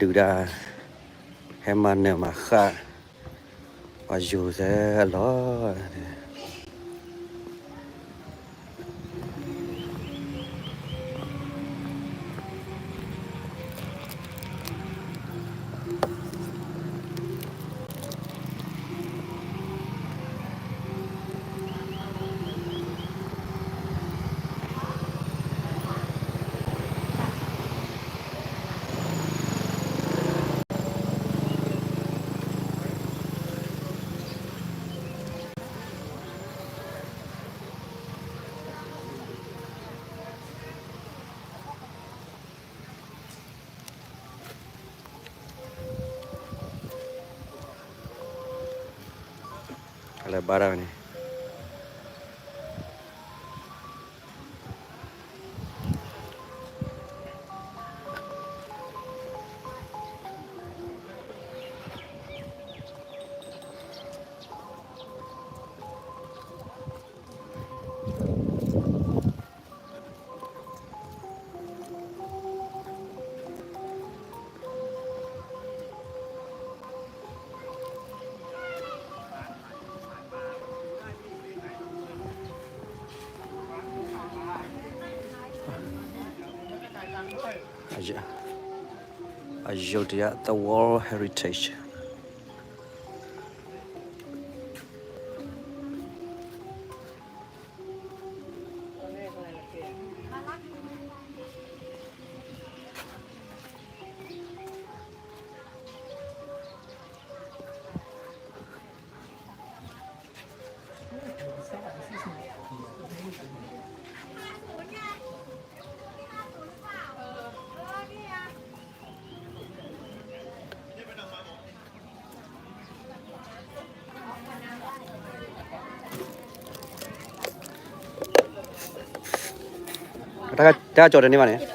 đủ đã em ăn nè mà khá và dù sẽ lo là ba này Ayodhya, the World Heritage. Đã cho đến đi mà này.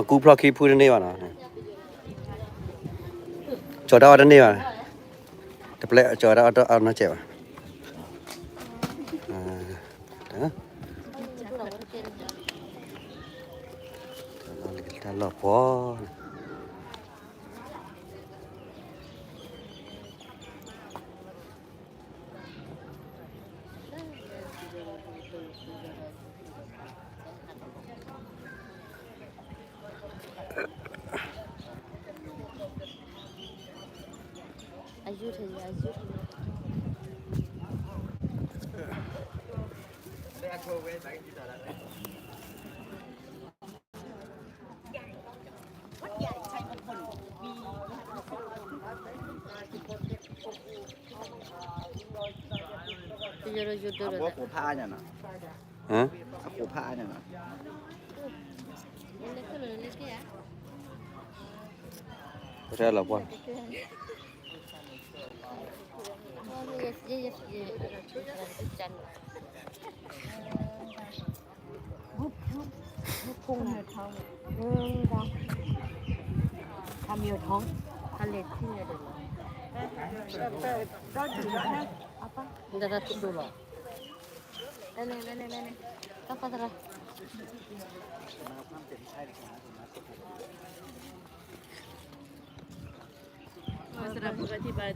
Cú plug khi phu đến đây mà nào. Cho đó đến đây mà. Tập lệ cho đó nó chèo. Đó. Nó lọt quá. Aku pha nè. Hả? Aku pha nè. Ra là quan. Tham nhiều thông, tham liệt khi là được. Đó chỉ là apa? Udah tutup dulu. Nenek. Apa terah? Masalah buka tiba.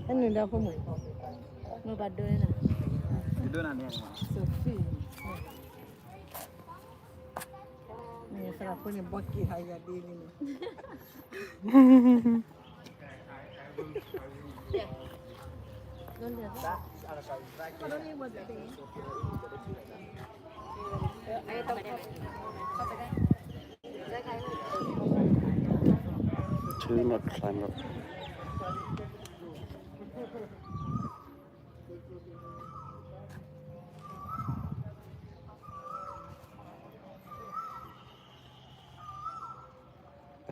Kan udah apa mu? Mau padu ni lah. Itu nanya. Sufi. Ni salah punya baki haya dia ni. Too much climb up.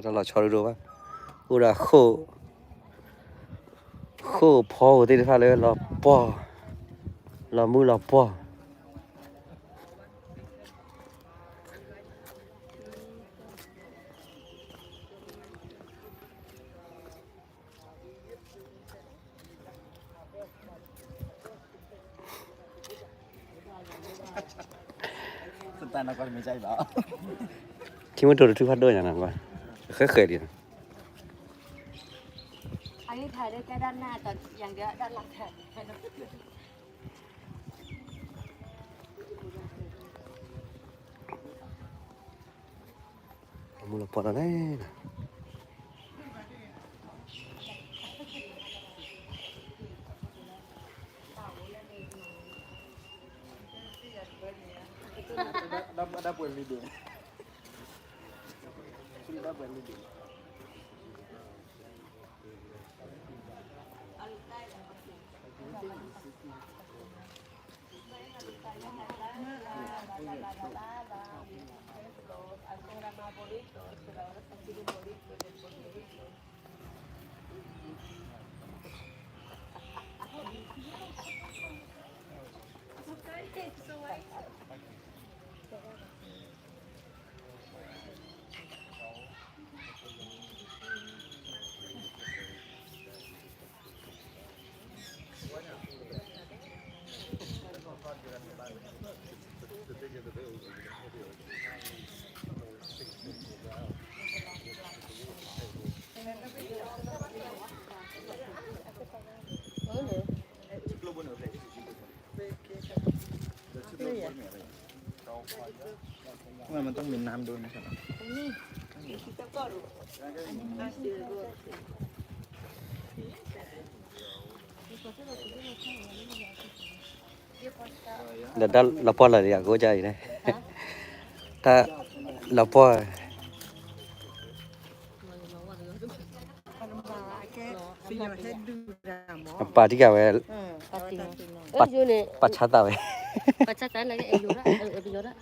Đó là cho đồ bác. Cô là khô phô thì phải là bò là mưa là bò 但那个没摘吧？ ทีมันตัวทุกพัดด้วยอย่างนั้นว่าเคยดีนะ อันนี้ถ่ายได้แค่ด้านหน้าตอนอย่างเดียวด้านหลังถ่ายไม่ได้ มูลปอดอะไร Ada buat video. Sudah buat video.มันต้องมีน้ำด้วยนะครับ เดี๋ยวเราปอดอะไรก็ใจนะถ้าเราปอดปาที่กับเวล ปัดติงอยู่นี่ ปัดชาตาเว ปัดชัดแต่ละเออยู่ละเอไปอยู่ละ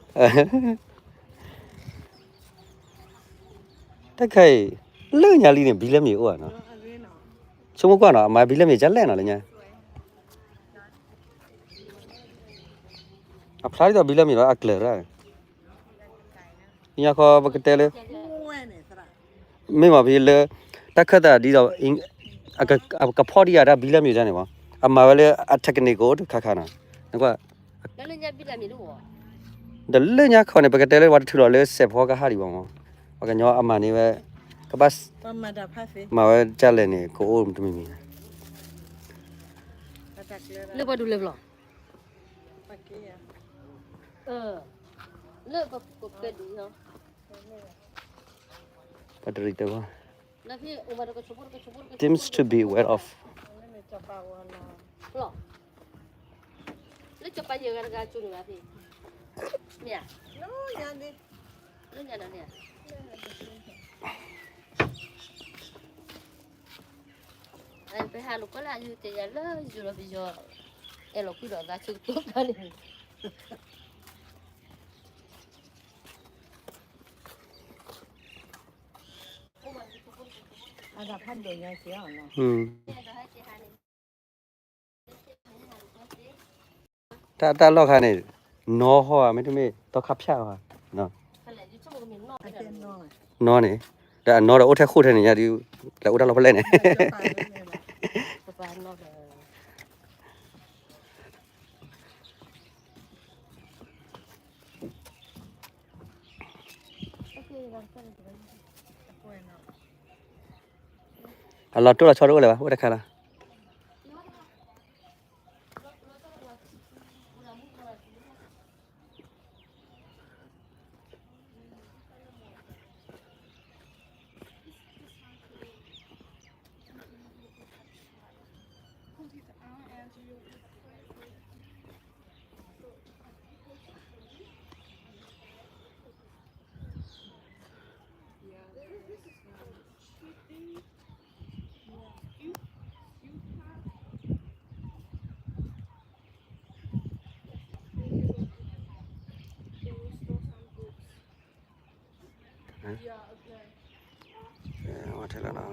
ถ้าเคยเลื่อนยาลีเนี่ยบิลเล่มีอ้วนเนาะชั่วโมงก่อนเนาะมาบิลเล่มีจะเล่นอะไรเนี่ยอ่ะพลาดตัวบิลเล่มีว่าอักเลอร์อะเนี่ยเขาบอกกันเตเลยไม่มาบิลเล่ถ้าเขาแต่ดีเราอิงกับพ่อที่อยากได้บิลเล่มีจะเนี่ยวะอ่ะมาเวลาอัดเทคนิคก็ข้าข้านะนึกว่า แล้วเรื่องบิลมีรู้บ่ เดี๋ยวเลื่อนยาเขาเนี่ยบอกกันเตเลยว่าถือเราเลยเสพพ่อก็หาดีบ้างมั้งว่ากันย้อนอามานี่เว้ก็บัสมาเว้จัดเลยเนี่ยก็โอ้มตัวไม่มี เลือกมาดูเลยหรอเลือกก็เกิดดีเนาะ ปัตริตว่า แล้วพี่อุมาก็ชุบ seems to be aware of หรอแล้วจะไปเยอะกันกันจุนนะพี่เนี่ยเรื่องอย่างนั้นเนี่ยไปหาลูกก็ละอยู่แต่อย่าเลิกอยู่แล้วพี่จอเราคุยดอกได้ชุดตุ๊กกันเลยอาจจะพันเดียวยังเสียเนาะถ้าลอกค่ะเนี่ยน้อหัวไม่ถูกไหมต้องขับช้าค่ะเนาะน้อเนี่ยแต่น้อเราโอ้แท้คู่แท้เนี่ยดิแล้วอุดเราไปเล่นเนี่ยเราตัวเราชอบรู้เลยวะว่าได้ใครล่ะมาถึงแล้วนะ